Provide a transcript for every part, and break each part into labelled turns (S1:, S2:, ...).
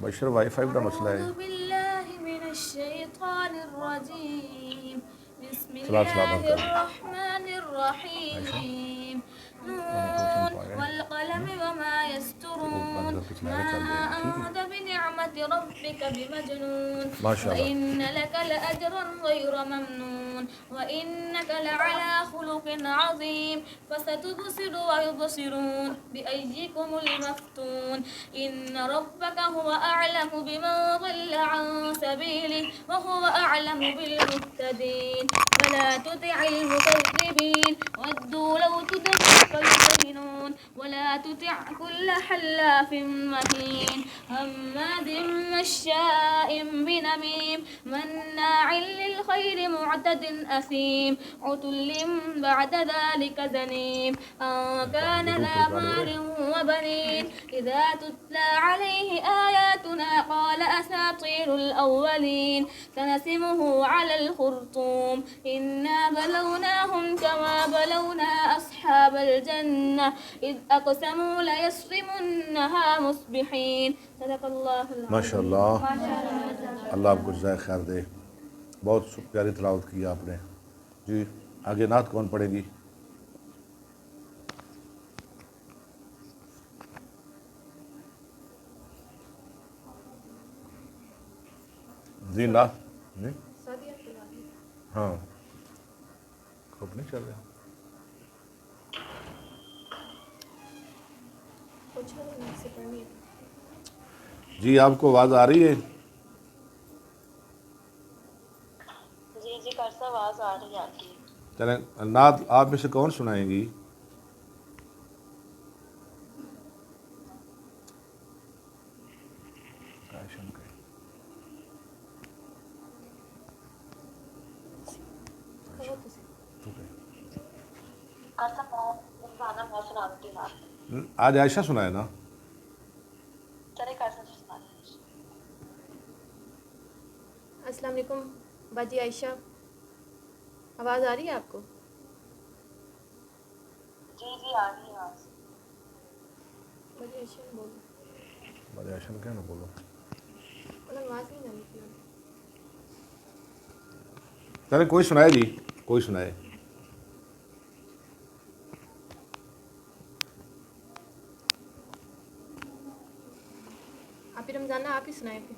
S1: بشر wi fi کا مسئلہ ہے.
S2: أعوذ بالله من الشيطان الرجيم. بسم
S1: صلاة
S2: الله
S1: کرو.
S2: الرحمن الرحيم. نون والقلم وما يسطرون ما أنت بنعمة ربك بمجنون وإن لك لأجرا غير ممنون وإنك لعلى خلق عظيم فستبصر ويبصرون بأيكم المفتون إن ربك هو أعلم بمن ضل عن سبيله وهو أعلم بالمهتدين ولا تطع المكذبين ودوا لو تدهن فيدهنون ولا تطع كل حلاف مهين هماز مشاء بنميم مناع للخير معتد أثيم عتل بعد ذلك زنيم أن كان ذا مال وبنين إذا تتلى عليه آياتنا قال أساطير الأولين سنسمه على الخرطوم إنا بلوناهم كما بلونا أصحاب الجنة إذ أقسموا ليصرمنها مصبحين صدق الله العظيم.
S1: ماشاء اللہ، اللہ آپ کو جزائے خیر دے. بہت پیاری تلاوت کی آپ نے. جی آگے نعت کون پڑھے گی؟ جی نعت ہاں خوب نہیں چل رہا. جی آپ کو آواز آ رہی ہے؟
S3: جی کرسا آواز آ رہی ہے آپ کی.
S1: چلیں نعت آپ میں سے کون سنائیں گی؟
S3: کرسا گانا میں سنا دیتی ہوں آپ.
S1: آج عائشہ سنائے نا.
S3: چلے کرسا سے سنا دیں.
S4: السلام علیکم باجی عائشہ، آواز آ رہی ہے آپ کو؟
S3: جی آ رہی ہے آواز.
S4: باجی عائشہ بولو.
S1: باجی عائشہ نے کیا نا بولو.
S4: انہیں آواز نہیں آ رہی تھی.
S1: چلیں کوئی سنائے جی، کوئی سنائے.
S4: آپ ہی رمضانہ آپ ہی سنائے تھے.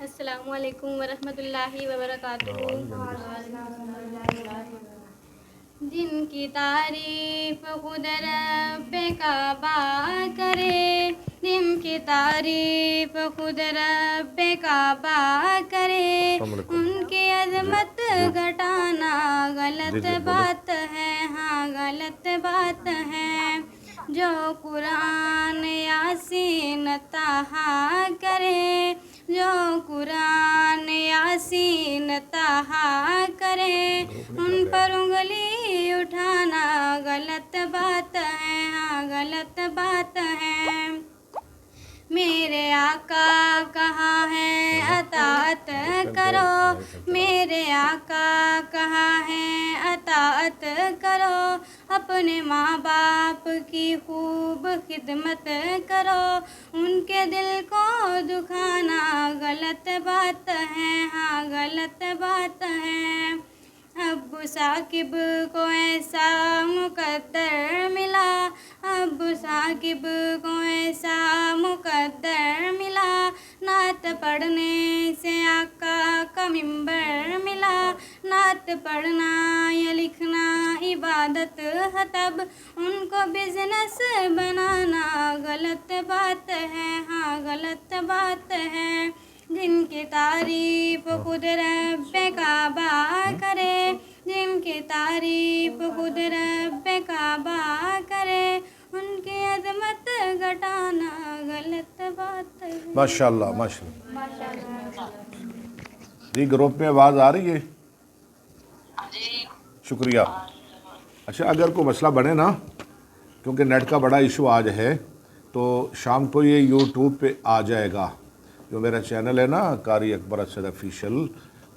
S4: السلام علیکم ورحمۃ اللہ وبرکاتہ. جن کی تعریف خود رب کعبہ کرے، جن کی تعریف خود رب کعبہ کرے، ان کی عظمت گھٹانا غلط بات ہے، ہاں غلط بات ہے. جو قرآن یاسین طہا کرے، جو قرآن یاسین طہا کرے، ان پر انگلی اٹھانا غلط بات ہے، ہاں غلط بات ہے. میرے آقا کہاں ہے اطاعت کرو، میرے آقا کہاں ہے اطاعت کرو. اپنے ماں باپ کی خوب خدمت کرو، ان کے دل کو دکھانا غلط بات ہے، ہاں غلط بات ہے. ابو ثاقب کو ایسا مقدر ملا، ابو ثاقب کو ایسا مقدر ملا، نعت پڑھنے سے آقا کا منبر ملا. نعت پڑھنا یا لکھنا عبادت ہے، تب ان کو بزنس بنانا غلط بات ہے، ہاں غلط بات ہے. جن کی تعریف خود رب کعبہ کرے، جن کی تعریف خود رب کعبہ کرے، ان کی عظمت گھٹانا غلط بات ہے.
S1: ماشاء اللہ ماشاء اللہ. جی گروپ میں آواز آ رہی ہے؟
S3: جی
S1: شکریہ. اچھا اگر کوئی مسئلہ بنے نا، کیونکہ نیٹ کا بڑا ایشو آج ہے، تو شام کو یہ یوٹیوب پہ آ جائے گا. جو میرا چینل ہے نا قاری اکبر اسد آفیشیل،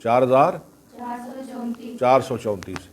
S1: 4434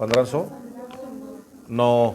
S1: 1509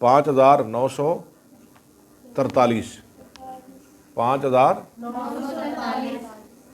S1: 5943। 5000।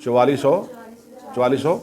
S1: 4434।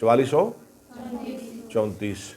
S1: 4434।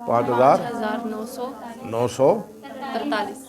S1: 5943।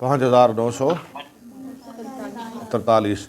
S1: 5943।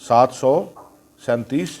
S1: 737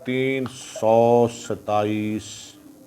S1: 327।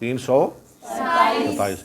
S1: 327।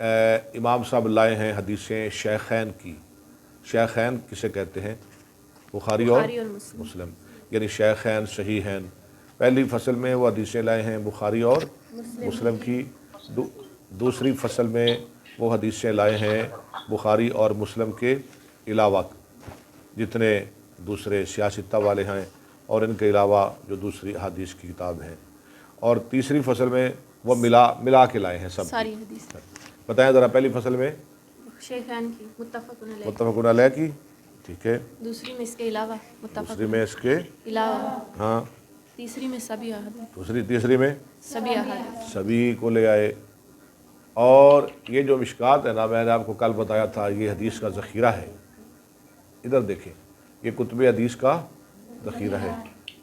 S1: امام صاحب لائے ہیں حدیثیں شیخین کی. شیخین کسے کہتے ہیں؟ بخاری اور مسلم، یعنی شیخین صحیحین. پہلی فصل میں وہ حدیثیں لائے ہیں بخاری اور مسلم کی. دوسری فصل میں وہ حدیثیں لائے ہیں بخاری اور مسلم کے علاوہ جتنے دوسرے سیاستہ والے ہیں اور ان کے علاوہ جو دوسری حدیث کی کتاب ہیں. اور تیسری فصل میں وہ ملا کے لائے ہیں سب
S4: ساری حدیث.
S1: بتائیں ذرا. پہلی فصل میں
S4: شیخین کی
S1: متفق علیہ کی، ٹھیک ہے.
S4: دوسری میں اس کے علاوہ
S1: دوسری میں اس کے
S4: علاوہ.
S1: ہاں.
S4: تیسری میں سبھی احادیث.
S1: تیسری میں
S4: سبھی احادیث
S1: سبھی کو لے آئے. اور یہ جو مشکات ہے نا، میں نے آپ کو کل بتایا تھا یہ حدیث کا ذخیرہ ہے. ادھر دیکھیں، یہ کتب حدیث کا ذخیرہ ہے.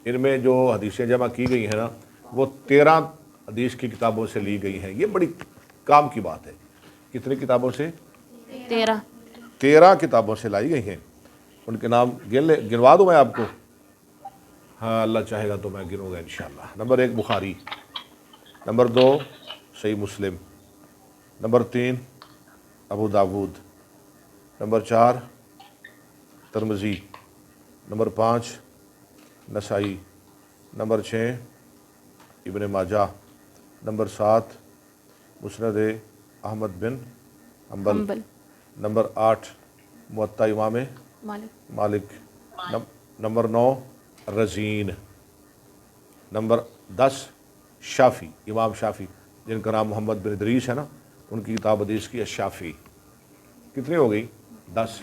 S1: ان میں جو حدیثیں جمع کی گئی ہیں نا، وہ 13 حدیث کی کتابوں سے لی گئی ہیں. یہ بڑی کام کی بات ہے. کتنی کتابوں سے؟ 13 کتابوں سے لائی گئی ہیں. ان کے نام گنوا دوں میں آپ کو؟ ہاں، اللہ چاہے گا تو میں گنوں گا انشاءاللہ. نمبر 1 بخاری، نمبر 2 صحیح مسلم، نمبر 3 ابو داود، نمبر 4 ترمذی، نمبر 5 نسائی، نمبر 6 ابن ماجہ، نمبر 7 مسند احمد بن حنبل، نمبر 8 موطا امام مالک، نمبر 9 رزین، نمبر 10 شافی، امام شافی جن کا نام محمد بن ادریس ہے نا، ان کی کتاب حدیث کی الشافی. کتنی ہو گئی؟ 10.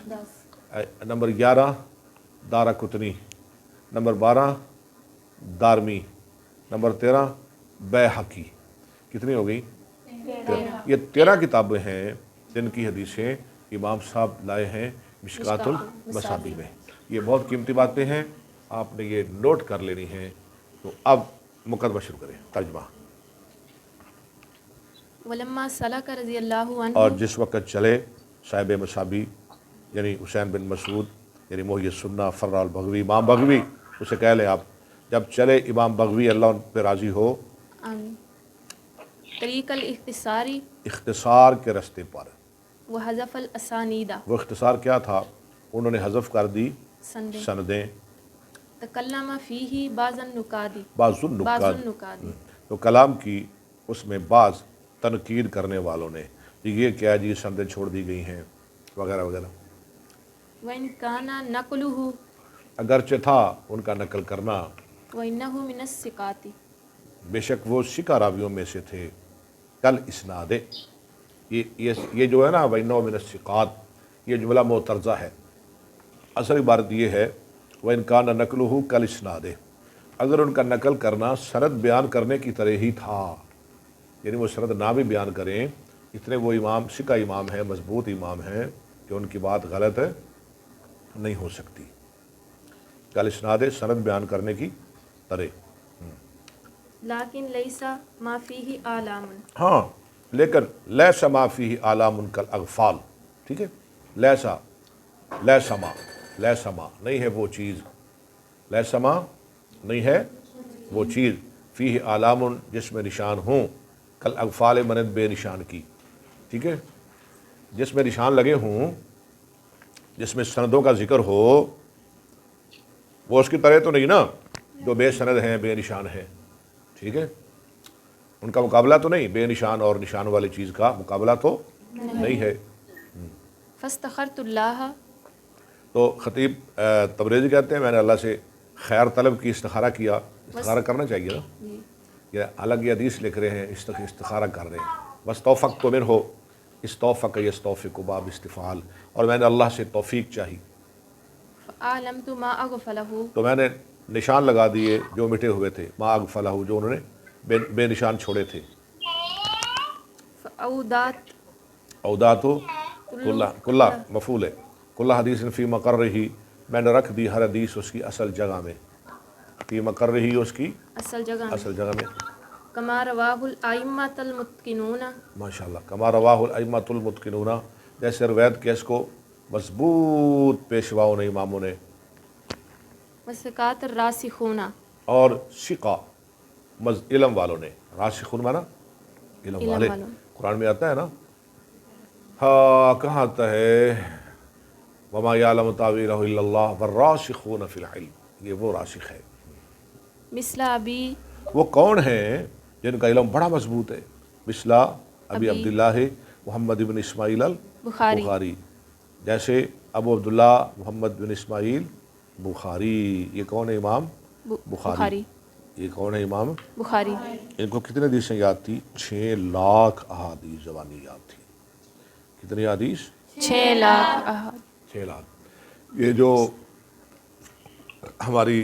S1: نمبر 11 دارقطنی، نمبر 12 دارمی، نمبر 13 بیہقی. کتنی ہو گئی؟ 13. یہ 13 کتابیں ہیں جن کی حدیثیں امام صاحب لائے ہیں مشکات المصابیح میں. یہ بہت قیمتی باتیں ہیں، آپ نے یہ نوٹ کر لینی ہیں. تو اب مقدمہ شروع کریں. ترجمہ.
S4: ولما سلک رضی اللہ عنہ،
S1: اور جس وقت چلے صاحب مصابیح یعنی حسین بن مسعود یعنی محی السنہ فرع البغوی، امام بغوی اسے کہہ لیں آپ. جب چلے امام بغوی اللہ ان پہ راضی ہو،
S4: طریق الاختصاری،
S1: اختصار کے رستے پر.
S4: وحذف الاسانیدہ،
S1: وہ اختصار کیا تھا؟ انہوں نے حذف کر دی سندیں.
S4: تکلم فیہ بعض النکاد،
S1: بعض النکاد، تو کلام کی اس میں بعض تنقید کرنے والوں نے یہ کیا جی سندیں چھوڑ دی گئی ہیں وغیرہ وغیرہ.
S4: وَإِنْ كَانَ نَقْلُهُ،
S1: اگرچہ تھا ان کا نقل کرنا،
S4: وَإِنَّهُ مِنَ الثِّقَاتِ،
S1: بے شک وہ ثقہ راویوں میں سے تھے. کل اسناد، یہ جو ہے نا وَإِنَّهُ مِنَ الثِّقَاتِ، یہ جملہ معترضہ ہے. اصل عبارت یہ ہے وَإِنْ كَانَ نَقْلُهُ كَالْإِسْنَادِ، اگر ان کا نقل کرنا سند بیان کرنے کی طرح ہی تھا، یعنی وہ سند نہ بھی بیان کریں، اتنے وہ امام ثقہ امام ہیں، مضبوط امام ہیں کہ ان کی بات غلط نہیں ہو سکتی. کالاسناد، سند بیان کرنے کی طرح.
S4: لیکن لیسا ما فیہ آلام،
S1: ہاں لیکن لیسا ما فیہ آلام کالاغفال. ٹھیک ہے، لیسا ما نہیں ہے وہ چیز، لیسا ما نہیں ہے وہ چیز، فیہ آلام جس میں نشان ہوں، کالاغفال مانند بے نشان کی. ٹھیک ہے، جس میں نشان لگے ہوں، جس میں سندوں کا ذکر ہو، وہ اس کی طرح تو نہیں نا جو بے سند ہیں، بے نشان ہیں. ٹھیک ہے، ان کا مقابلہ تو نہیں، بے نشان اور نشان والی چیز کا مقابلہ تو نہیں ہے.
S4: فاستخرت اللہ،
S1: تو خطیب تبریزی کہتے ہیں میں نے اللہ سے خیر طلب کی، استخارہ کیا. استخارہ کرنا چاہیے نا، یہ الگ یہ حدیث لکھ رہے ہیں، استخارہ کر رہے ہیں. بس توفق تو من ہو، استوفق یستوفق باب استفعال، اور میں نے اللہ سے توفیق چاہی.
S4: فعلمت ما اغفلہ،
S1: تو میں نے نشان لگا دیے جو مٹے ہوئے تھے، ما اغفلہ جو انہوں نے بے نشان چھوڑے تھے. اودات ہو کلہ مفعول ہے، کلہ حدیث فی مقرہ، میں نے رکھ دی ہر حدیث اس کی اصل جگہ میں، فی مقرہ اس کی
S4: اصل جگہ
S1: میں.
S4: کما رواہ الائمۃ المتقنون،
S1: ماشاءاللہ، کما رواہ الائمۃ المتقنون، جیسے روایت کے اس کو مضبوط پیشواؤں نے، اماموں نے.
S4: وثقات الراسخون،
S1: اور ثقہ علم والوں نے. راسخون مانا علم والے. قرآن میں آتا ہے نا ہاں کہاں آتا ہے وما یعلم تاویلہ الا اللہ والراسخون فی العلم، یہ وہ راسخ ہے۔
S4: مثل ابی
S1: وہ کون ہیں جن کا علم بڑا مضبوط ہے؟ مثلا ابی عبداللہ محمد بن اسماعیل البخاری، جیسے ابو عبداللہ محمد بن اسماعیل بخاری۔ یہ کون ہے امام بخاری؟ یہ کون ہے امام
S4: بخاری؟
S1: ان کو کتنے حدیثیں یاد تھی؟ 6 لاکھ احادیث زبانی یاد تھی۔ کتنی حدیث؟
S4: 6 لاکھ احاد۔
S1: 6 لاکھ۔ یہ جو ہماری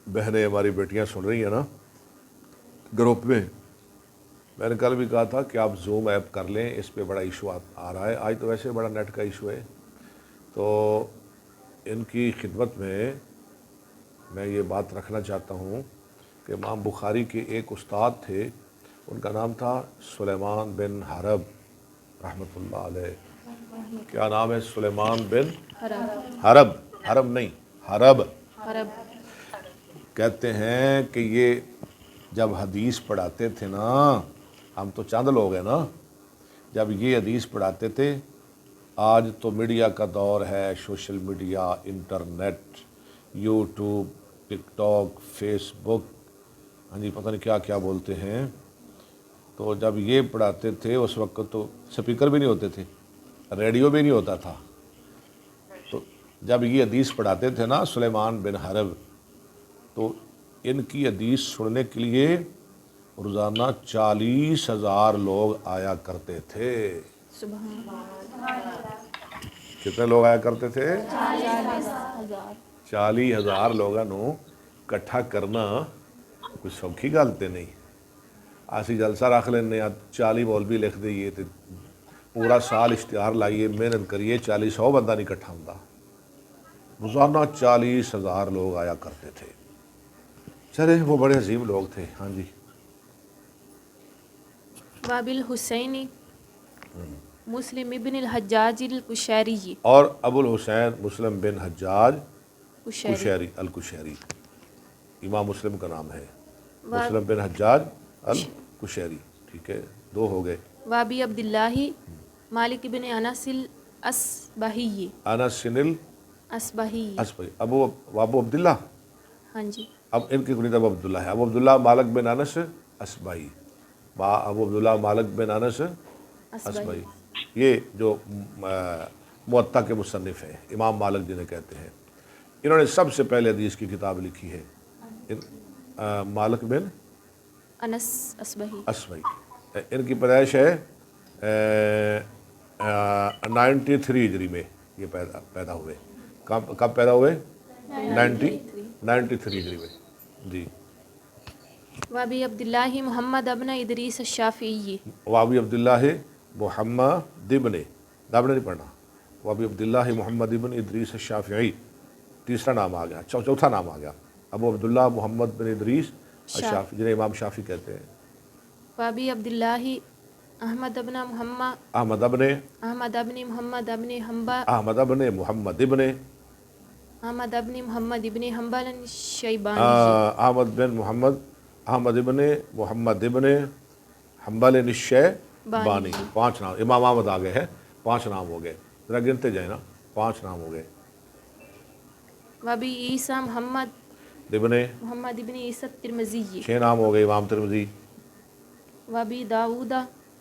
S1: بہنیں ہماری بیٹیاں سن رہی ہیں نا گروپ میں نے کل بھی کہا تھا کہ آپ زوم ایپ کر لیں، اس پہ بڑا ایشو آ رہا ہے، آج تو ویسے بڑا نیٹ کا ایشو ہے، تو ان کی خدمت میں یہ بات رکھنا چاہتا ہوں کہ امام بخاری کے ایک استاد تھے، ان کا نام تھا سلیمان بن حرب رحمۃ اللہ علیہ۔ کیا نام ہے؟ سلیمان بن حرب، حرب نہیں حرب۔ کہتے ہیں کہ یہ جب حدیث پڑھاتے تھے نا، ہم تو چند لوگ ہیں نا، جب یہ حدیث پڑھاتے تھے، آج تو میڈیا کا دور ہے، سوشل میڈیا، انٹرنیٹ، یوٹیوب، ٹک ٹاک، فیس بک، ہاں جی پتہ نہیں کیا کیا بولتے ہیں، تو جب یہ پڑھاتے تھے اس وقت تو سپیکر بھی نہیں ہوتے تھے، ریڈیو بھی نہیں ہوتا تھا، تو جب یہ حدیث پڑھاتے تھے نا سلیمان بن حرب، تو ان کی حدیث سننے کے لیے روزانہ 40,000 لوگ آیا کرتے تھے۔
S4: سبحان
S1: کتنے لوگ آیا کرتے تھے؟
S4: 40,000۔
S1: 40,000 لوگوں نو کٹھا کرنا کوئی سوکھی گل تے نہیں۔ اسی جلسہ رکھ لینے 40 مولوی لکھ دئیے تے پورا سال اشتہار لائیے، محنت کریے، 40-100 بندہ نہیں کٹھا ہوندا، روزانہ 40,000 لوگ آیا کرتے تھے۔ چلے وہ بڑے عظیم لوگ تھے۔ ہاں جی
S4: وابل حسینی مسلم ابن الحجاج القشیری،
S1: اور ابو الحسین مسلم بن حجاج قشیری القشیری، امام مسلم کا نام ہے، مسلم بن حجاج القشیری، ٹھیک ہے، 2 ہو گئے۔
S4: وابی عبداللہ مالک بن انس الاسبہی،
S1: انس
S4: اسبہی،
S1: ابو عبداللہ،
S4: ہاں جی،
S1: اب ان کی کنیت ابو عبداللہ ہے، ابو عبداللہ مالک بن انس اسبہی، ابو عبداللہ مالک بن انس اسبہی، یہ جو موطا کے مصنف ہیں، امام مالک جنہیں کہتے ہیں، انہوں نے سب سے پہلے حدیث کی کتاب لکھی ہے، مالک بن
S4: انس اسبہی۔
S1: ان کی پیدائش ہے 93 ہجری میں، یہ پیدا ہوئے، کب پیدا ہوئے؟ 93 ہجری میں، جی۔
S4: وابی عبداللہ محمد ابن ادریس الشافعی،
S1: وابی عبداللہ محمد ابن، دابنے نہیں پڑھنا، وابی عبداللہ محمد ابن ادریس الشافعی، تیسرا نام آ گیا، چوتھا نام آ گیا، ابو عبداللہ محمد بن ادریس الشافعی، جنہیں امام شافعی کہتے ہیں۔
S4: وابی عبداللہ احمد ابن محمد
S1: احمد ابن
S4: محمد ابن حنبل
S1: احمد ابن محمد ابن
S4: احمد ابن محمد ابن حنبل الشیبانی،
S1: احمد بن محمد احمد ابن محمد ابن حنبل الشیبانی، 5 نام، امام احمد آ گئے ہیں، 5 نام ہو گئے، ذرا گنتے جائیں نا، 5 نام ہو گئے۔
S4: وابی عیسیٰ محمد
S1: ابن
S4: عیسیٰ الترمذی،
S1: 6 نام ہو گئے، امام ترمذی۔
S4: وابی داؤد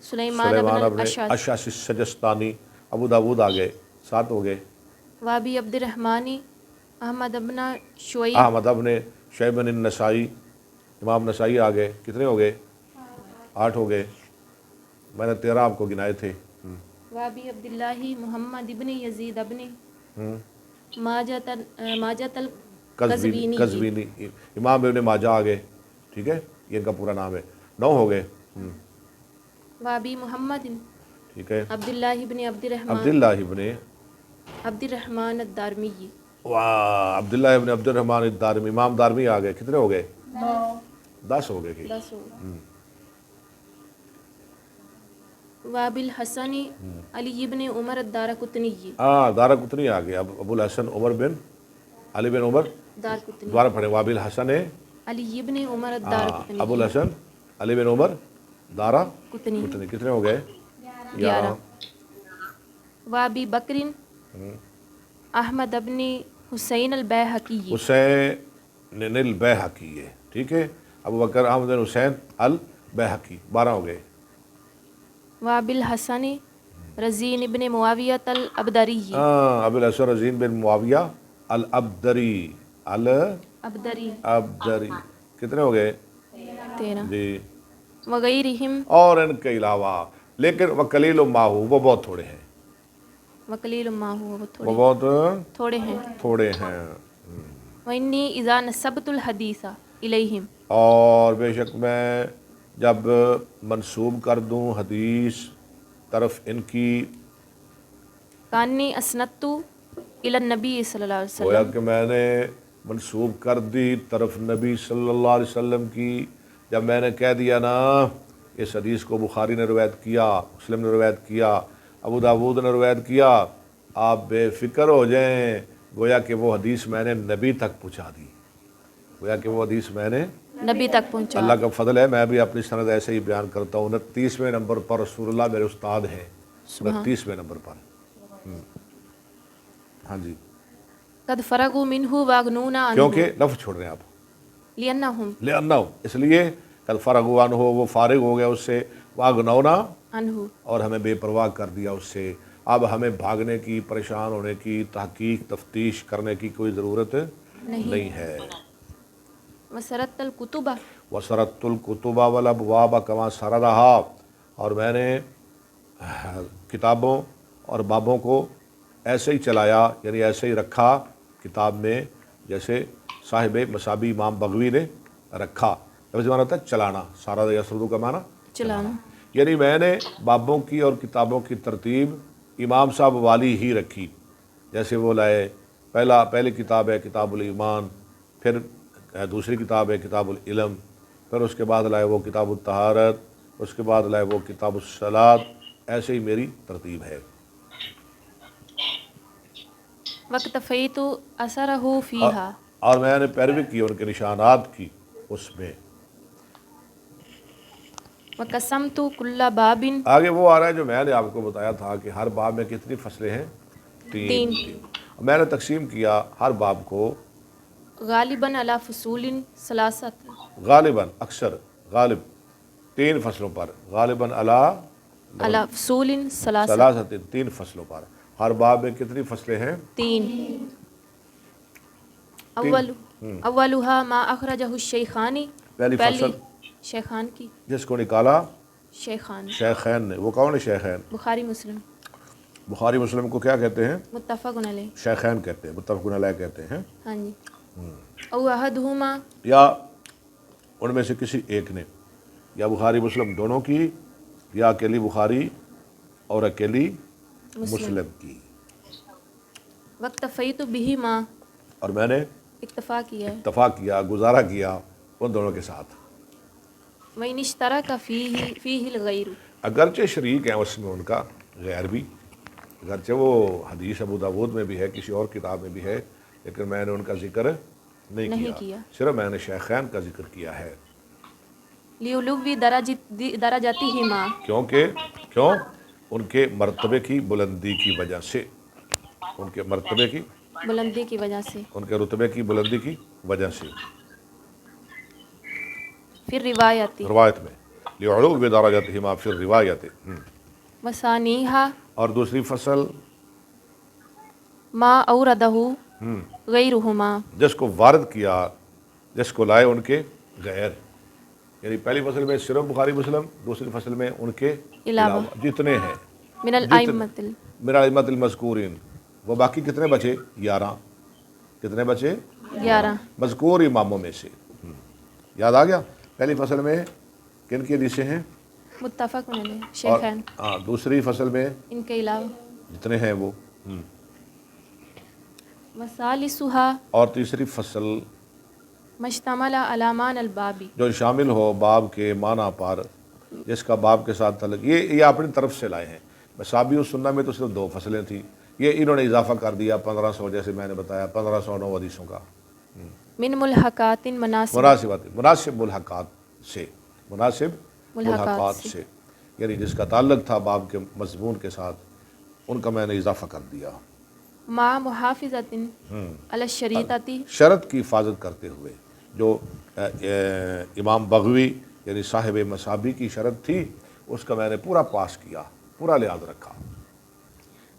S4: سلیمان ابن
S1: ابن
S4: الاشعث،
S1: اشعث السجستانی، ابو داؤد آ گئے، 7 ہو گئے۔
S4: وابی عبد الرحمن احمد ابن شعیب،
S1: احمد ابن شعیب بن النسائی، امام نسائی آ گئے، کتنے ہو گئے؟ 8 ہو گئے، میں نے 13 آپ کو گنائے تھے۔
S4: وابی عبداللہ محمد ابن یزید ابن ماجۃ القزوینی،
S1: قزوینی، امام ابن ماجہ آ گئے، ٹھیک ہے، یہ ان کا پورا نام ہے، 9 ہو گئے۔
S4: وابی محمد
S1: ٹھیک ہے،
S4: عبداللہ ابن عبد الرحمن الدارمی،
S1: واہ، عبداللہ ابن عبد الرحمن الدارمی، امام دارمی آ گئے، کتنے ہو گئے؟ 10 ہو گئے۔
S4: 10 وابی الحسن علی ابن عمر الدارقطنی،
S1: دارقطنی آ گئے، ابو الحسن عمر بن علی بن عمر،
S4: دارقطنی،
S1: دوبارہ پڑھیں، وابی الحسن
S4: علی ابن عمر الدارقطنی،
S1: ابو الحسن علی بن عمر دارا
S4: قطنی،
S1: کتنے ہو گئے؟ 11۔
S4: وابی بکرین احمد ابن حسین البیہقی
S1: حسین البیہقی ہے، ٹھیک ہے، ابو بکر احمد بن حسین البیہقی، 12 ہو گئے۔
S4: وابی الحسن رزین ابن معاویۃ الابدری
S1: ابو الحسن رزین بن معاویہ الابدری الابدری کتنے ہو گئے؟
S4: 13
S1: جی،
S4: وغیرہم
S1: اور ان کے علاوہ، لیکن وکلیل ماہو، وہ بہت تھوڑے ہیں،
S4: وقلیل ما ہوا، وہ
S1: وہ
S4: تھوڑے
S1: بہت
S4: تھوڑے ہیں۔
S1: تھوڑے ہیں۔
S4: وانی اذا نسبت الحدیث الیہم،
S1: اور بے شک میں جب منسوب کر دوں حدیث طرف ان کی،
S4: کانی اسنت الی النبی صلی اللہ علیہ
S1: گویا
S4: وسلم،
S1: کہ میں نے منسوب کر دی طرف نبی صلی اللہ علیہ وسلم کی، جب میں نے کہہ دیا نا اس حدیث کو بخاری نے روایت کیا، مسلم نے روایت کیا، ابو داود نے روایت کیا، آپ بے فکر ہو جائیں، گویا کہ وہ حدیث میں نے نبی تک پہنچا دی، گویا کہ وہ حدیث میں نے،
S4: نبی تک پہنچا۔
S1: اللہ کا فضل ہے، میں بھی اپنی سند ایسے ہی بیان کرتا ہوں۔ 29ویں نمبر پر رسول اللہ میرے استاد ہیں، 29ویں نمبر پر۔ ہاں جی،
S4: قد فرغوا منہ واغنونا عنہ،
S1: کیونکہ لفظ چھوڑ رہے ہیں آپ،
S4: لأنہم
S1: لأنہ، اس لیے قد فرغوا عنہ، وہ فارغ ہو گیا اس سے، واغنونا،
S4: عنہ،
S1: اور ہمیں بے پرواہ کر دیا اس سے۔ اب ہمیں بھاگنے کی، پریشان ہونے کی، تحقیق تفتیش کرنے کی کوئی ضرورت نہیں ہے۔
S4: وسرت الکتب،
S1: وسرت الکتب والابواب کما سردہا، اور میں نے کتابوں اور بابوں کو ایسے ہی چلایا، یعنی ایسے ہی رکھا کتاب میں جیسے صاحب مصابی امام بغوی نے رکھا۔ لفظ معنی ہوتا ہے چلانا، سارا یسردو کا معنی
S4: چلانا،
S1: یعنی میں نے بابوں کی اور کتابوں کی ترتیب امام صاحب والی ہی رکھی، جیسے وہ لائے، پہلی کتاب ہے کتاب الایمان، پھر دوسری کتاب ہے کتاب العلم، پھر اس کے بعد لائے وہ کتاب الطہارت، اس کے بعد لائے وہ کتاب الصلاۃ، ایسے ہی میری ترتیب ہے۔
S4: واقتفیت اثرہ فیہا،
S1: اور میں نے پیروی کی ان کے نشانات کی اس میں۔
S4: وقسمت کل باب،
S1: آگے وہ آ رہا ہے جو میں نے آپ کو بتایا تھا کہ ہر باب میں کتنی فصلیں ہیں؟ تین۔ میں نے تقسیم کیا ہر باب کو
S4: غالباً علی فصول ثلاثت،
S1: غالباً، اکثر، غالب 3 فصلوں پر، غالباً
S4: علی فصول ثلاثت،
S1: ثلاثت، 3 فصلوں پر۔ ہر باب میں کتنی فصلیں ہیں؟
S4: 3۔ اولها ما اخرجہ الشیخان،
S1: پہلی فصل
S4: شیخان کی،
S1: جس کو نکالا
S4: شیخان،
S1: شیخین نے۔ وہ کون ہے شیخین؟
S4: بخاری مسلم،
S1: بخاری مسلم کو کیا کہتے ہیں؟
S4: متفق علیہ،
S1: شیخین کہتے ہیں، متفق علیہ کہتے ہیں۔
S4: ہاں جی۔ او احدہما،
S1: یا ان میں سے کسی ایک نے، یا بخاری مسلم دونوں کی، یا اکیلی بخاری اور اکیلی مسلم کی۔
S4: واقتفیت بہما،
S1: اور میں نے
S4: اکتفا کیا ہے،
S1: اتفاق کیا، گزارا کیا ان دونوں کے ساتھ۔
S4: وَإِنِ اشْتَرَكَ فِيهِ الْغَيْرُ،
S1: اگرچہ شریک ہیں اس میں ان کا غیر بھی، اگرچہ وہ حدیث ابو داود میں بھی ہے، کسی اور کتاب میں بھی ہے، لیکن میں نے ان کا ذکر نہیں کیا، صرف میں نے شیخین کا ذکر کیا ہے۔
S4: لِعُلُوِّ دَرَجَاتِهِمَا،
S1: کیوں؟ ان کے مرتبے کی بلندی کی وجہ سے، ان کے مرتبے کی
S4: بلندی کی وجہ سے،
S1: ان کے رتبے کی بلندی کی وجہ سے،
S4: پھر روایتی،
S1: روایت میں لِعُلُوِّ دَرَجَاتِهِمَا فِي الرِّوَایَةِ۔
S4: وَثَانِیہا،
S1: اور دوسری فصل
S4: ما اوردہ غیرہما،
S1: جس کو وارد کیا، جس کو لائے ان کے غیر، یعنی پہلی فصل میں صرف بخاری مسلم، دوسری فصل میں ان کے علاوہ جتنے ہیں،
S4: من الائمۃ،
S1: من الائمۃ المذکورین، وہ باقی کتنے بچے؟ 11۔ کتنے بچے؟
S4: 11
S1: مذکور اماموں میں سے۔ یاد آ گیا؟ پہلی فصل میں کن کی حدیثیں ہیں؟
S4: متفق علیہ،
S1: اور
S4: شیخین،
S1: دوسری فصل میں
S4: ان کے علاوہ،
S1: جتنے ہیں وہ۔
S4: وثالثھا،
S1: اور تیسری فصل
S4: مشتمل علی معنی الباب،
S1: جو شامل ہو باب کے معنی پر، جس کا باب کے ساتھ تعلق، یہ اپنی طرف سے لائے ہیں۔ مصابیح السنہ میں تو صرف 2 فصلیں تھیں، یہ انہوں نے اضافہ کر دیا 1500، جیسے میں نے بتایا 1509 حدیثوں کا۔
S4: من ملحقات مناسب،
S1: مناسب ملحقات سے، مناسب ملحقات سے، یعنی جس کا تعلق تھا باب کے مضمون کے ساتھ، ان کا میں نے اضافہ کر دیا
S4: ما محافظتن علی الشریطتی،
S1: شرط کی حفاظت کرتے ہوئے. جو امام بغوی یعنی صاحب مصابی کی شرط تھی اس کا میں نے پورا پاس کیا، پورا لحاظ رکھا.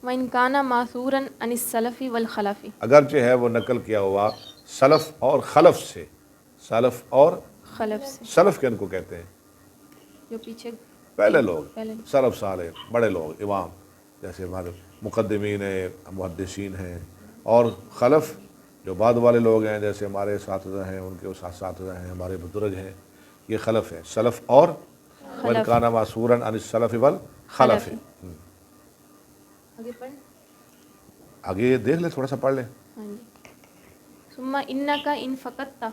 S4: وَإِنْ كَانَ مَأْثُورًا عَنِ السَّلَفِ وَالْخَلَفِ،
S1: اگرچہ ہے وہ نقل کیا ہوا سلف اور خلف سے. سلف اور
S4: خلف سے
S1: سلف کن کو کہتے ہیں؟
S4: جو پیچھے
S1: پہلے لوگ،
S4: پہلے
S1: سلف صالح بڑے لوگ، امام جیسے ہمارے مقدمین ہیں، محدثین ہیں. اور خلف جو بعد والے لوگ ہیں جیسے ہمارے اساتذہ ہیں، ان کے اساتذہ ہیں، ہمارے بزرگ ہیں، یہ خلف ہیں. سلف اور وَإِنْ كَانَ مَأْثُورًا عَنِ السَّلَفِ وَالْخَلَفِ.
S4: آگے پڑھ.
S1: آگے یہ دیکھ لیں، تھوڑا سا پڑھ لیں.
S4: ہاں جی. ثم إنك إن فقدت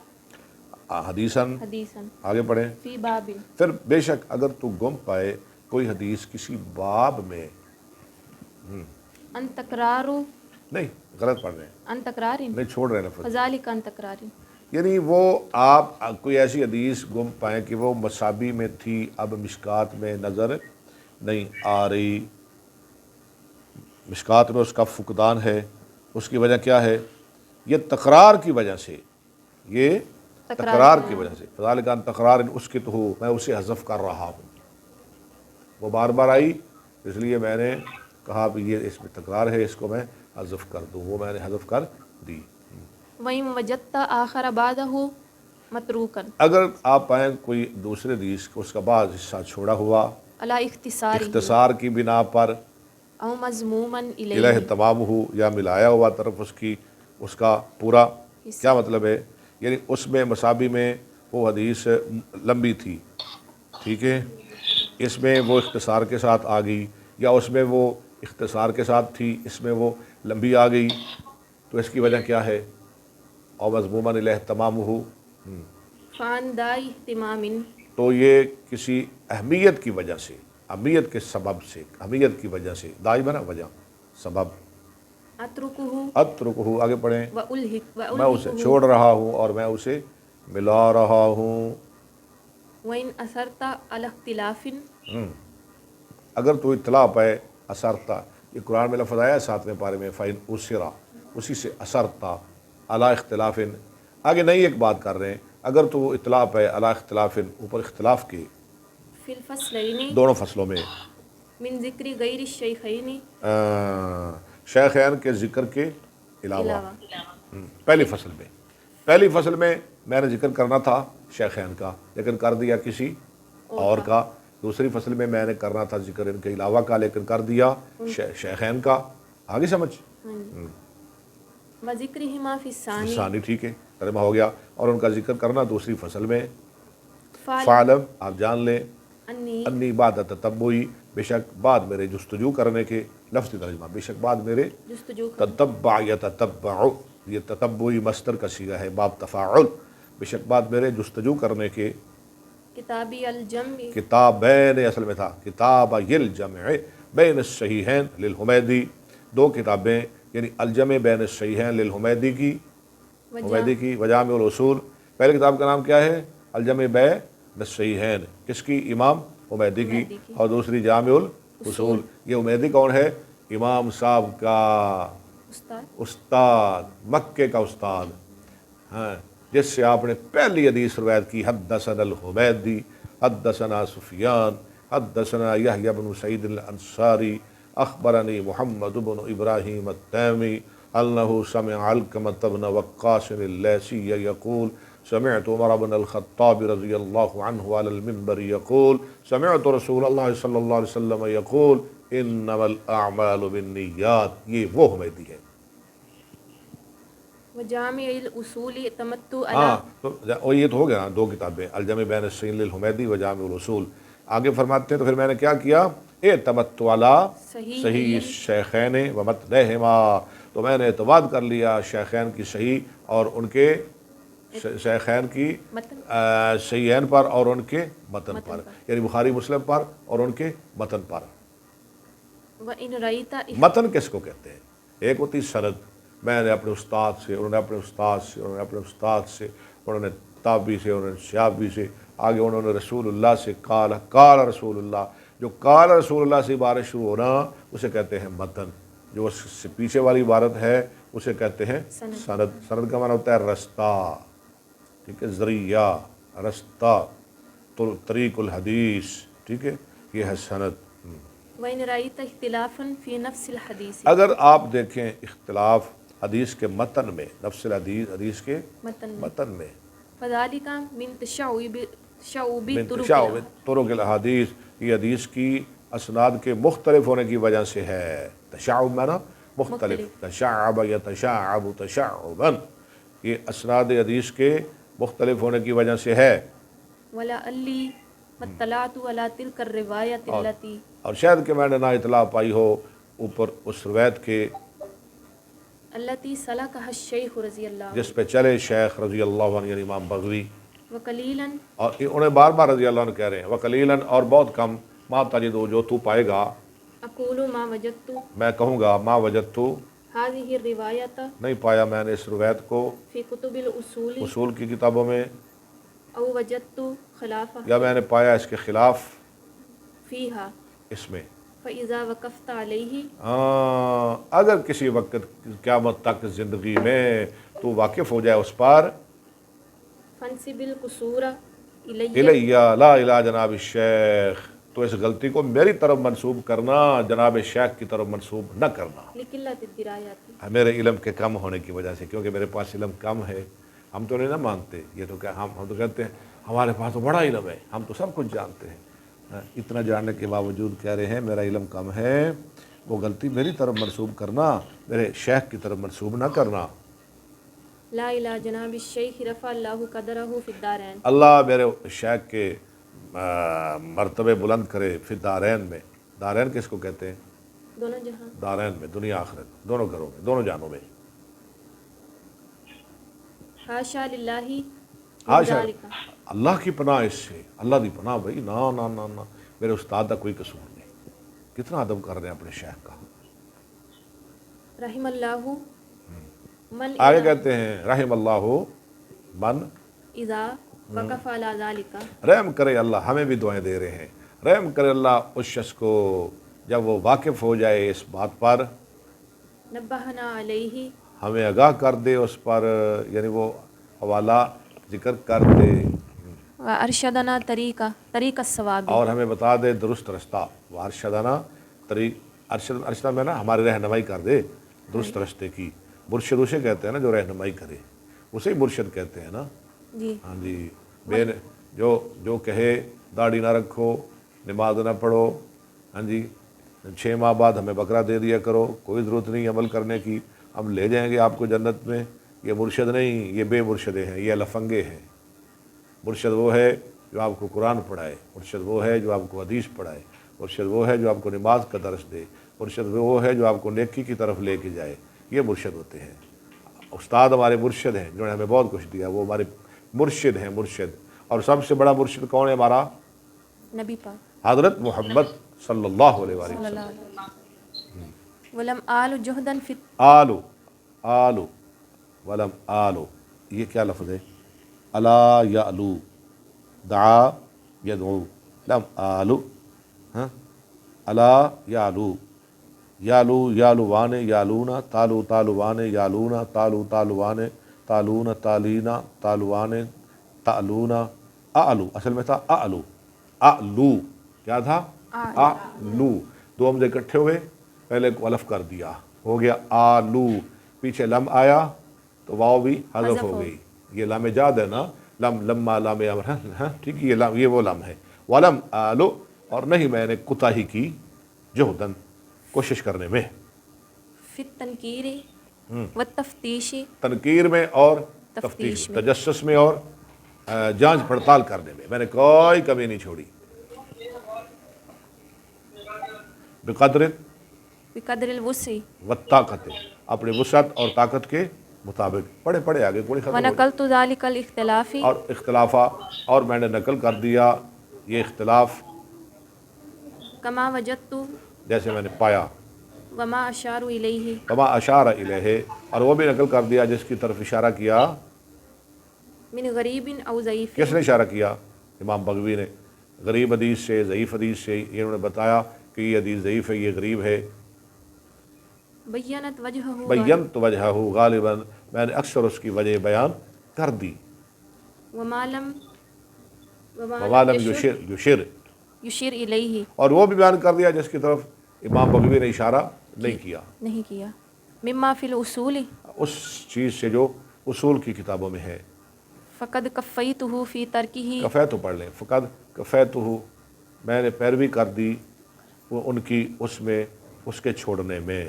S1: حدیثاً
S4: حدیثا
S1: آگے پڑھیں.
S4: فی باب،
S1: پھر بے شک اگر تو گم پائے کوئی حدیث کسی باب میں،
S4: ان تکرار
S1: نہیں غلط پڑھ رہے ہیں،
S4: ان تکرار
S1: نہیں چھوڑ رہے ہیں لفظ.
S4: فذالک ان تکرار،
S1: یعنی وہ آپ کوئی ایسی حدیث گم پائیں کہ وہ مصابی میں تھی، اب مشکات میں نظر نہیں آ رہی، مشکات میں اس کا فقدان ہے. اس کی وجہ کیا ہے؟ یہ تکرار کی وجہ سے، یہ تکرار کی وجہ سے. فذالک ان تکرار اس کی تو ہو، میں اسے حذف کر رہا ہوں. وہ بار بار آئی اس لیے میں نے کہا بھی یہ اس میں تکرار ہے، اس کو میں حذف کر دوں. وہ میں نے حذف کر دی.
S4: وَإِن وجدت آخر بعدہ متروکا
S1: اگر آپ پائیں کوئی دوسرے حدیث کو اس کا بعض حصہ چھوڑا ہوا
S4: علی اختصار
S1: اختصار کی بنا پر،
S4: او مضموما
S1: الہ
S4: الیہ،
S1: تمام ہو یا ملایا ہوا طرف اس کی، اس کا پورا کیا مطلب ہے؟ یعنی اس میں مصابی میں وہ حدیث لمبی تھی، ٹھیک ہے، اس میں وہ اختصار کے ساتھ آ گئی، یا اس میں وہ اختصار کے ساتھ تھی اس میں وہ لمبی آ گئی، تو اس کی وجہ کیا ہے؟ اور مضموماً الہ تمام ہو،
S4: فان دائی اہتمام،
S1: تو یہ کسی اہمیت کی وجہ سے، اہمیت کے سبب سے، اہمیت کی وجہ سے، دائی بنا وجہ، سبب.
S4: اترکہ
S1: اترکہ آگے پڑھیں.
S4: وَأُلْحِقُ
S1: میں اسے چھوڑ رہا ہوں اور میں اسے ملا رہا ہوں.
S4: وَإِنْ أَثَرْتَ عَلَى اخْتِلَافٍ،
S1: اگر تو اطلاع پائے اثرتا، یہ قرآن میں لفظ آیا 7ویں پارے میں، فَإِنْ أُسِرَ، اسی سے اثرتا علی اختلاف. آگے نئی ایک بات کر رہے ہیں، اگر تو اطلاع پائے علی اختلاف، اوپر اختلاف کے
S4: فی الفصلین
S1: دونوں فصلوں میں،
S4: من ذکر غیر الشیخین،
S1: شیخین کے ذکر کے علاوہ. پہلی فصل میں میں نے ذکر کرنا تھا شیخین کا لیکن کر دیا کسی اور کا. دوسری فصل میں میں نے کرنا تھا ذکر ان کے علاوہ کا لیکن کر دیا شیخین کا. آگے سمجھ.
S4: وذکرہما فی الثانی،
S1: ثانی ٹھیک ہے، ترجمہ ہو گیا. اور ان کا ذکر کرنا دوسری فصل میں.
S4: فعلم
S1: فعلم آپ جان لیں،
S4: انی
S1: انی بعد تتبعی، بے شک بعد میرے جستجو کرنے کے. لفظی ترجمہ بے شک بعد میرے
S4: جستجو
S1: تتبع یا تتبع، یہ تتبعی مصدر کا صیغہ ہے، باب تفاعل. بے شک بعد میرے جستجو کرنے کے.
S4: کتابی الجمع،
S1: کتابین اصل میں تھا، کتاب الجمع بین الصحیحین للحمیدی، دو کتابیں یعنی الجمع بین الصحیحین للحمیدی کی، حمیدی کی وجامع الاصول. پہلی کتاب کا نام کیا ہے؟ الجمع بین الصحیحین، کس کی؟ امام حمیدی کی. اور دوسری جامع الاصول. یہ حمیدی کون ہے؟ امام صاحب کا استاد، مکے کا استاد، ہاں، جس سے آپ نے پہلی حدیث روایت کی. حدثنا الحمیدی حدثنا سفیان حدثنا یحییٰ بن سعید الانصاری اخبرنی محمد بن ابراہیم التیمی انہ سمع علقمۃ بن وقاص اللیثی یقول سمعت عمر بن الخطاب رضی اللہ عنہ علی المنبر یقول سمعت رسول اللہ صلی اللہ علیہ وسلم یقول انما الاعمال بالنیات. یہ وہ حمیدی ہے.
S4: وجامع الاصول تمتع
S1: ہاں
S4: علی،
S1: تو یہ تو ہو گیا نا دو کتابیں، الجمع بین الصحیحین للحمیدی و جامع الاصول. آگے فرماتے ہیں تو پھر میں نے کیا کیا؟ اعتمدت علی صحیح الشیخین و متنہما، تو میں نے اعتماد کر لیا شیخین کی صحیح اور ان کے شیخین کی صحیحین پر اور ان کے متن پر، یعنی بخاری مسلم پر اور ان کے متن پر.
S4: وَإِنْ رَأَيْتَ،
S1: متن کس کو کہتے ہیں؟ ایک ہوتی سند، میں نے اپنے استاد سے، انہوں نے اپنے استاد سے، انہوں نے اپنے استاد سے، انہوں نے تابعی سے، انہوں نے صحابی سے، آگے انہوں نے رسول اللہ سے، قال رسول اللہ. جو قال رسول اللہ سے عبارت شروع ہونا اسے کہتے ہیں متن، جو اس سے پیچھے والی عبارت ہے اسے کہتے ہیں سند۔ سند کا معنی ہوتا ہے رستہ، ٹھیک ہے، ذریعہ، رستہ، طریق الحدیث، ٹھیک ہے، یہ ہے سند۔
S4: وَإِنْ رَأَيْتَ اخْتِلَافًا فِي نَفْسِ الْحَدِيثِ،
S1: اگر آپ دیکھیں اختلاف حدیث کے متن میں، نفس الحدیث، حدیث کے متن میں،
S4: فَذَلِكَ مِنْ تَشَعُّبِ
S1: من
S4: طُرُقِ
S1: تشعب طرق الحدیث، یہ حدیث کی اسناد کے مختلف ہونے کی وجہ سے ہے۔ تشعب معنی مختلف، تشعب یا تشعب تشعبا، یہ اسناد حدیث کے مختلف ہونے کی وجہ سے ہے۔
S4: وَلَعَلِّي مَطَّلَعْتُ عَلَى تِلْكَ الرِّوَایَةِ الَّتِي،
S1: اور شاید کہ میں نے نہ اطلاع پائی ہو اوپر اس روایت کے
S4: الَّتِي سَلَكَهَا الشَّيْخُ رضی اللہ
S1: جس پہ چلے شیخ رضی اللہ عنہ یعنی امام بغوی،
S4: وَقَلِيلًا،
S1: اور انہیں بار بار رضی اللہ عنہ کہہ رہے ہیں، وقلیلاً، اور بہت کم، ما تجدو، جو تو پائے گا،
S4: أقول ما وجدت
S1: میں کہوں گا، ما وجدت،
S4: هذه الرواية
S1: نہیں پایا میں نے اس روایت کو
S4: في كتب الأصول
S1: اصول کی کتابوں میں،
S4: أو وجدت خلافه
S1: یا میں نے پایا اس کے خلاف
S4: فيها،
S1: اس میں۔
S4: فإذا وقفت عليه،
S1: اگر کسی وقت قیامت تک زندگی میں تو واقف ہو جائے اس پر،
S4: فانسب القصور إلي،
S1: الیہ لا الہ جناب الشیخ، تو اس غلطی کو میری طرف منسوب کرنا، جناب شیخ کی طرف منسوب نہ کرنا،
S4: لقلة الدرايات،
S1: میرے علم کے کم ہونے کی وجہ سے، کیونکہ میرے پاس علم کم ہے۔ ہم تو نہیں نہ مانتے، یہ تو کہ ہم تو کہتے ہیں ہمارے پاس تو بڑا علم ہے، ہم تو سب کچھ جانتے ہیں، اتنا جاننے کے باوجود کہہ رہے ہیں میرا علم کم ہے، وہ غلطی میری طرف منسوب کرنا، میرے شیخ کی طرف منسوب نہ کرنا۔
S4: لا إلى جناب الشيخ رفع الله قدره في الدارين،
S1: اللہ میرے شیخ کے مرتبے بلند کرے فی دارین میں، دارین کس کو کہتے ہیں؟
S4: دونوں جہاں،
S1: دارین میں، دنیا آخرت، دونوں گھروں میں، دونوں جانوں میں۔
S4: حاشا للہ
S1: حاشا، اللہ کی پناہ اس سے، اللہ دی پناہ بھائی، نا نا نا نا، میرے استاد کا کوئی قصور نہیں، کتنا ادب کر رہے ہیں اپنے شیخ کا۔
S4: رحم اللہ من
S1: آگے کہتے ہیں رحم اللہ من،
S4: اذا وقف علی ذلک،
S1: رحم کرے اللہ، ہمیں بھی دعائیں دے رہے ہیں، رحم کرے اللہ اس شخص کو جب وہ واقف ہو جائے اس بات پر،
S4: نبہنا علیہ،
S1: ہمیں آگاہ کر دے اس پر، یعنی وہ حوالہ ذکر کر دے،
S4: و ارشدنا طریق الصواب،
S1: اور ہمیں بتا دے درست رستہ، وارشدنا طریق، ارشد میں نا ہماری رہنمائی کر دے درست رستے کی، مرشد اسے کہتے ہیں نا جو رہنمائی کرے، اسے ہی مرشد کہتے ہیں نا۔
S4: جی،
S1: ہاں جی، جو کہے داڑھی نہ رکھو، نماز نہ پڑھو، ہاں جی 6 ماہ بعد ہمیں بکرا دے دیا کرو، کوئی ضرورت نہیں عمل کرنے کی، ہم لے جائیں گے آپ کو جنت میں، یہ مرشد نہیں، یہ بے مرشدے ہیں، یہ لفنگے ہیں۔ مرشد وہ ہے جو آپ کو قرآن پڑھائے، مرشد وہ ہے جو آپ کو حدیث پڑھائے، مرشد وہ ہے جو آپ کو نماز کا درس دے، مرشد وہ ہے جو آپ کو نیکی کی طرف لے کے جائے، یہ مرشد ہوتے ہیں۔ استاد ہمارے مرشد ہیں، جنہوں نے ہمیں بہت کچھ دیا، وہ ہمارے مرشد ہیں، مرشد۔ اور سب سے بڑا مرشد کون ہے ہمارا؟
S4: نبی پاک
S1: حضرت محمد صلی اللہ علیہ وآلہ
S4: صلی
S1: وسلم۔
S4: اللہ علیہ وسلم، ولم آل جہدن فی،
S1: آلو، آلو، ولم آلو، یہ کیا لفظ ہے؟ الا یعلو، دعا یدعو، لم آلو، ہاں، الا یعلو، یالو یالوان یالونا، تالو تالوان یالونا، تالو تالوان تالون، تالینا تالوان تالونا، اعلو، اصل میں تھا اعلو، اعلو، کیا تھا؟ اعلو، دو ہم اکٹھے ہوئے، پہلے کو الف کر دیا، ہو گیا آلو، پیچھے لم آیا تو واو بھی حذف ہو گئی، یہ لام جاد ہے نا، لم، لما لام امر، ہاں ٹھیک ہے، یہ وہ لم ہے، ولم آلو، اور نہیں میں نے کوتاہی کی، جہدن، کوشش کرنے میں،
S4: فی التنکیر و تفتیش،
S1: تنکیر میں اور تفتیش میں، تجسس میں اور جانچ پڑتال کرنے میں نے کوئی کمی نہیں چھوڑی۔
S4: بقدر الوسع
S1: والطاقت، اپنے وسعت اور طاقت کے مطابق، پڑھے آگے کوئی ختم ہو گئی۔
S4: ونقلت ذلك الاختلاف،
S1: اور اختلافہ، اور میں نے نقل کر دیا یہ اختلاف
S4: کما وجدت،
S1: جیسے میں نے پایا،
S4: وما اشار الیہ،
S1: کما اشار الیہ، اور وہ بھی نقل کر دیا جس کی طرف اشارہ کیا،
S4: من غریب او ضعیف،
S1: کس نے اشارہ کیا؟ امام بغوی نے، غریب حدیث سے، ضعیف حدیث سے، یہ انہوں نے بتایا کہ یہ حدیث ضعیف ہے، یہ غریب ہے۔
S4: بینت وجہہ
S1: بیّنت وجہہ غالباً، میں نے اکثر اس کی وجہ بیان کر دی۔
S4: ومالم
S1: موالم یشر،
S4: یشیر الیہ،
S1: اور وہ بھی بیان کر دیا جس کی طرف امام بغوی نے اشارہ نہیں کیا،
S4: نہیں کیا، مما فی الاصول
S1: اس چیز سے جو اصول کی کتابوں میں ہے۔
S4: فقد کفیتہ فی ترکہ،
S1: کفے تو پڑھ لیں، فقد کفیتہ، میں نے پیروی کر دی وہ ان کی اس میں، اس کے چھوڑنے میں۔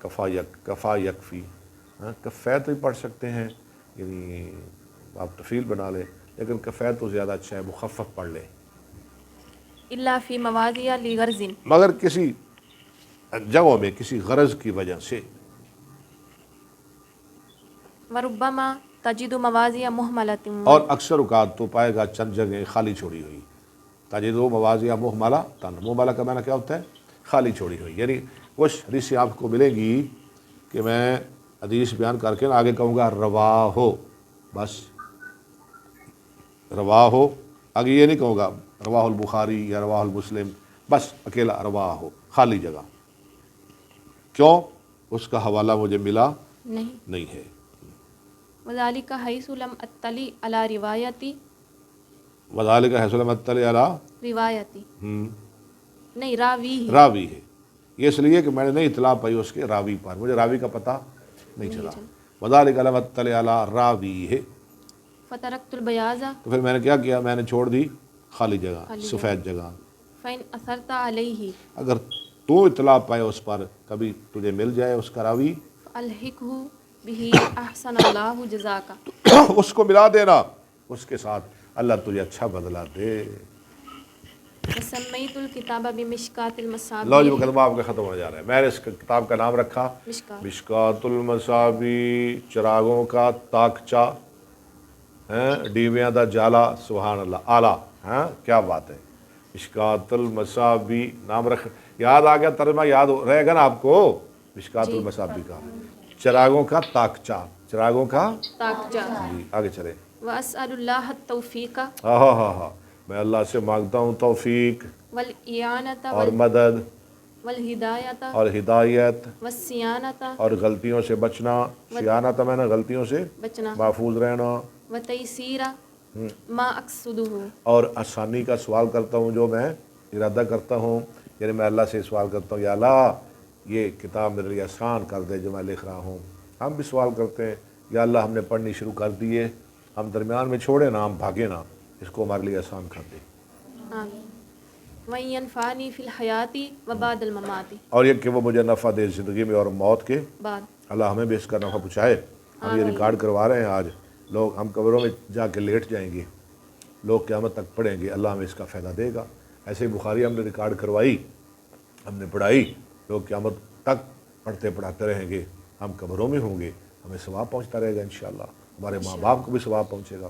S1: کفا یکفی، ہاں کفے تو ہی پڑھ سکتے ہیں، یعنی آپ تفیل بنا لیں، لیکن کفے تو زیادہ اچھا ہے، مخفف پڑھ لیں۔
S4: الا فی مواضع لغرض،
S1: مگر کسی جگہوں میں کسی غرض کی وجہ سے۔
S4: وربما تجد مواضع مہملۃ،
S1: اور اکثر اوقات تو پائے گا چند جگہیں خالی چھوڑی ہوئی۔ تجدو مواضع مہملہ، مہملہ کا معنی کیا ہوتا ہے؟ خالی چھوڑی ہوئی، یعنی کچھ حدیثیں آپ کو ملے گی کہ میں حدیث بیان کر کے آگے کہوں گا رواہ، بس رواہ، آگے یہ نہیں کہوں گا رواہ البخاری یا رواہ المسلم، بس اکیلا رواہ، خالی جگہ۔ کیوں؟ اس کا حوالہ مجھے ملا نہیں ہے۔
S4: وذالک حیث لم اطلع علی روایتی،
S1: وذالک حیث لم اطلع علی
S4: روایتی نہیں راوی ہے،
S1: راوی ہے، یہ اس لیے کہ میں نے نہیں اطلاع پائی اس کے راوی پر، مجھے راوی کا پتہ نہیں چلا۔ وذالک لم اطلع علی راوی ہے،
S4: فترکت البیاض،
S1: تو پھر میں نے کیا کیا؟ میں نے چھوڑ دی خالی جگہ، سفید جگہ۔
S4: فإن اثرت علیہ،
S1: اگر تو اطلاع پائے اس پر، کبھی تجھے مل جائے اس کا راوی،
S4: فالحقہ بہ احسن اللہ جزاک،
S1: اس کو ملا دینا اس کے ساتھ، اللہ تجھے اچھا بدلہ دے۔
S4: وسمیت الکتاب بمشکات
S1: لو جی
S4: المصابیح،
S1: مقدمہ آپ کا ختم ہونے جا رہا ہے، میں نے اس کتاب کا نام رکھا مشکات المصابیح، چراغوں کا تاکچہ، ڈیویاں دا جالا، سبحان اللہ، اعلیٰ، ہاں کیا بات ہے۔ مشکات المصابیح نام رکھ، یاد آ گیا، ترجمہ یاد رہے گا نا آپ کو مشکات المصابیح کا، چراغوں کا تاکچہ، چراغوں کا
S4: تاکچہ۔
S1: جی آگے چلے۔
S4: واسأل اللہ التوفیق
S1: ہاں میں اللہ سے مانگتا ہوں توفیق
S4: والاعانۃ
S1: اور مدد
S4: والہدایۃ
S1: اور ہدایت
S4: والصیانۃ
S1: اور غلطیوں سے بچنا، سیانت میں نا غلطیوں سے
S4: بچنا،
S1: محفوظ رہنا،
S4: وتیسیر ما اقصدہ،
S1: اور آسانی کا سوال کرتا ہوں جو میں ارادہ کرتا ہوں، یعنی میں اللہ سے سوال کرتا ہوں یا اللہ یہ کتاب میرے لیے آسان کر دے جو میں لکھ رہا ہوں۔ ہم بھی سوال کرتے ہیں یا اللہ ہم نے پڑھنی شروع کر دی ہے، ہم درمیان میں چھوڑے نا، ہم بھاگے نا، اس کو ہمارے لیے آسان کر دے۔
S4: آمین۔ وَإِنْ يَنْفَعَنِي فِي الْحَيَاةِ وَبَعْدَ الْمَمَاتِ،
S1: اور یہ کہ وہ مجھے نفع دے زندگی میں اور موت کے
S4: بعد،
S1: اللہ ہمیں بھی اس کا نفع پہنچائے۔ ہم یہ ریکارڈ کروا رہے ہیں آج، لوگ ہم قبروں میں جا کے لیٹ جائیں گے، لوگ قیامت تک پڑھیں گے، اللہ ہمیں اس کا فائدہ دے گا۔ ایسے ہی بخاری ہم نے ریکارڈ کروائی، ہم نے پڑھائی، لوگ قیامت تک پڑھتے پڑھاتے رہیں گے، ہم قبروں میں ہوں گے، ہمیں ثواب پہنچتا رہے گا انشاءاللہ، ہمارے ماں باپ کو بھی ثواب پہنچے گا۔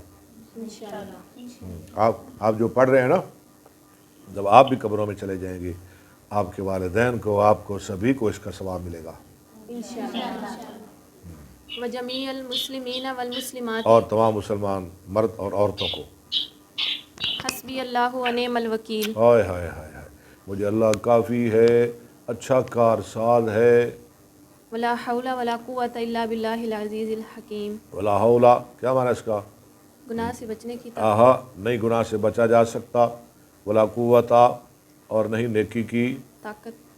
S1: آپ جو پڑھ رہے ہیں نا، جب آپ بھی قبروں میں چلے جائیں گے، آپ کے والدین کو، آپ کو، سبھی کو اس کا ثواب ملے گا۔
S4: وَجَمِيعَ الْمُسْلِمِينَ وَالْمُسْلِمَاتِ،
S1: اور تمام مسلمان مرد اور عورتوں کو۔
S4: حسبی اللہ ونعم الوکیل،
S1: ہائے ہائے ہائے ہائے، مجھے اللہ کافی ہے، اچھا کارساز ہے۔
S4: ولا حول ولا قوت الا باللہ العزیز الحکیم،
S1: ولا حول، کیا معنی اس کا؟
S4: گناہ سے بچنے کی
S1: آہا، نہیں گناہ سے بچا جا سکتا، ولا قوت، اور نہیں نیکی کی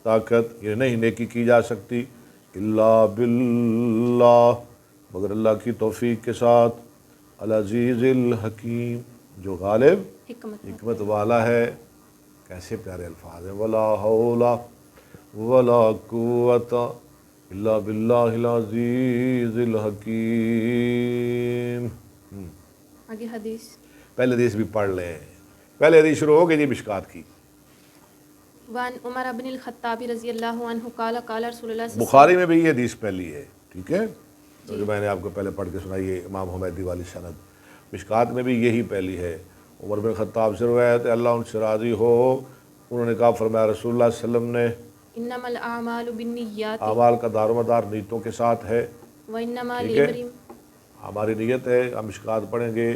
S1: طاقت، یہ نہیں نیکی کی جا سکتی، الا باللہ، مگر اللہ کی توفیق کے ساتھ، العزیز الحکیم، جو غالب حکمت والا ہے۔ کیسے پیارے الفاظ ہیں، ولا حول ولا قوت الا باللہ العزیز الحکیم۔
S4: آگے حدیث،
S1: پہلے حدیث بھی پڑھ لیں، پہلے حدیث شروع ہو گئی جی مشکات کی۔
S4: وان عمر بن الخطاب رضی اللہ عنہ قال قال رسول اللہ صلی
S1: بخاری میں بھی یہ حدیث پہلی ہے، ٹھیک ہے، تو جو میں نے آپ کو پہلے پڑھ کے سنائی ہے امام حمیدی والی سند، مشکات میں بھی یہی پہلی ہے۔ عمر بن خطاب سے روایت ہے، اللہ ان سے راضی ہو، انہوں نے کہا، فرمایا رسول اللہ صلی اللہ علیہ وسلم نے،
S4: انما الاعمال بالنیات
S1: اعمال کا دار و مدار نیتوں کے ساتھ ہے،
S4: وانما
S1: ٹھیک ہے،
S4: لامرئ،
S1: ہماری نیت ہے، ہم مشکات پڑھیں گے،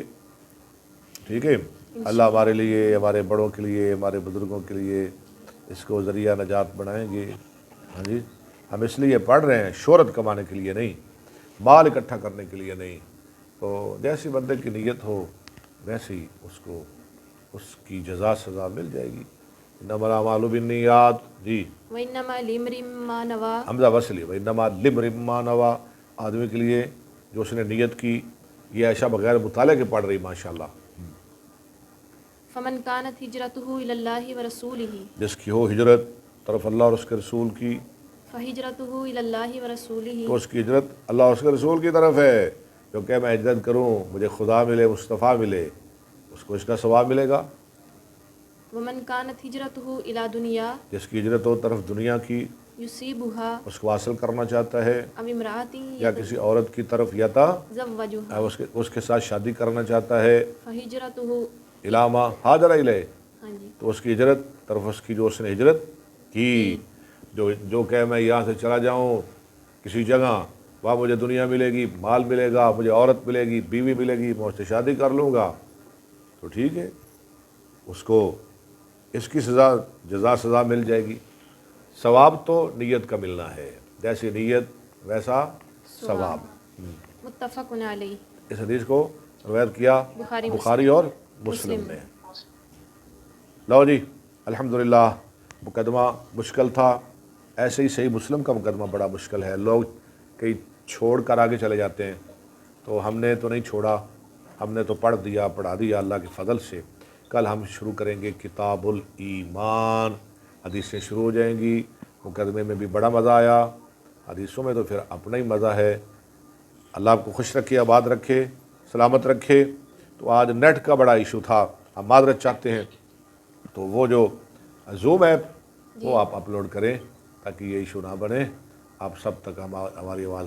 S1: ٹھیک ہے، اللہ ہمارے لیے، ہمارے بڑوں کے لیے، ہمارے بزرگوں کے لیے اس کو ذریعہ نجات بنائیں گے۔ ہاں جی، ہم اس لیے پڑھ رہے ہیں شہرت کمانے کے لیے نہیں، مال اکٹھا کرنے کے لیے نہیں۔ تو جیسی بندے کی نیت ہو ویسے ہی اس کو اس کی جزا سزا مل جائے گی۔ انما الاعمال بالنیات، جی
S4: وَإِنَّمَا لِامْرِئٍ مَّا نَوَىٰ،
S1: حمزہ وصلی وانما لامرئ ما نویٰ، آدمی کے لیے جو اس نے نیت کی۔ یہ عائشہ بغیر مطالعے کے پڑھ رہی ماشاءاللہ۔
S4: فَمَنْ كَانَتْ هِجْرَتُهُ إِلَى اللَّهِ وَرَسُولِهِ،
S1: جس کی ہو ہجرت طرف اللہ اور اس کے رسول کی،
S4: فَهِجْرَتُهُ إِلَى اللَّهِ
S1: تو
S4: وَرَسُولِهِ،
S1: اس کی ہجرت اللہ اور اس کے رسول کی طرف ہے۔ جو کہ میں ہجرت کروں مجھے خدا ملے، مصطفیٰ ملے، اس کو اس کا ثواب ملے گا۔
S4: وَمَنْ كَانَتْ هِجْرَتُهُ إِلَى دُنْيَا
S1: جس کی ہجرت ہو طرف دنیا کی،
S4: يُصِيبُهَا
S1: اس کو حاصل کرنا چاہتا ہے،
S4: أَوْ امْرَأَةٍ
S1: یا کسی عورت کی طرف یتا
S4: يَتَزَوَّجُهَا،
S1: اس کے ساتھ شادی کرنا چاہتا ہے،
S4: فَهِجْرَتُهُ،
S1: علامہ حاضر الیہ،
S4: ہاں جی،
S1: تو اس کی ہجرت طرف اس کی جو اس نے ہجرت کی۔ جو کہ میں یہاں سے چلا جاؤں کسی جگہ، وہاں مجھے دنیا ملے گی، مال ملے گا، مجھے عورت ملے گی، بیوی ملے گی، میں اس سے شادی کر لوں گا، تو ٹھیک ہے، اس کو اس کی جزا سزا مل جائے گی۔ ثواب تو نیت کا ملنا ہے، جیسی نیت ویسا ثواب۔
S4: متفق علیہ۔
S1: اس حدیث کو روایت کیا بخاری اور مسلم نے۔ لو جی الحمدللہ، مقدمہ مشکل تھا، ایسے ہی صحیح مسلم کا مقدمہ بڑا مشکل ہے، لوگ کئی چھوڑ کر آگے چلے جاتے ہیں، تو ہم نے تو نہیں چھوڑا، ہم نے تو پڑھ دیا، پڑھا دیا اللہ کے فضل سے۔ کل ہم شروع کریں گے کتاب الایمان، حدیثیں شروع ہو جائیں گی۔ مقدمے میں بھی بڑا مزہ آیا، حدیثوں میں تو پھر اپنا ہی مزہ ہے۔ اللہ آپ کو خوش رکھے، آباد رکھے، سلامت رکھے۔ تو آج نیٹ کا بڑا ایشو تھا، ہم معذرت چاہتے ہیں، تو وہ جو زوم ایپ وہ آپ اپلوڈ کریں تاکہ یہ ایشو نہ بنے، آپ سب تک ہماری آواز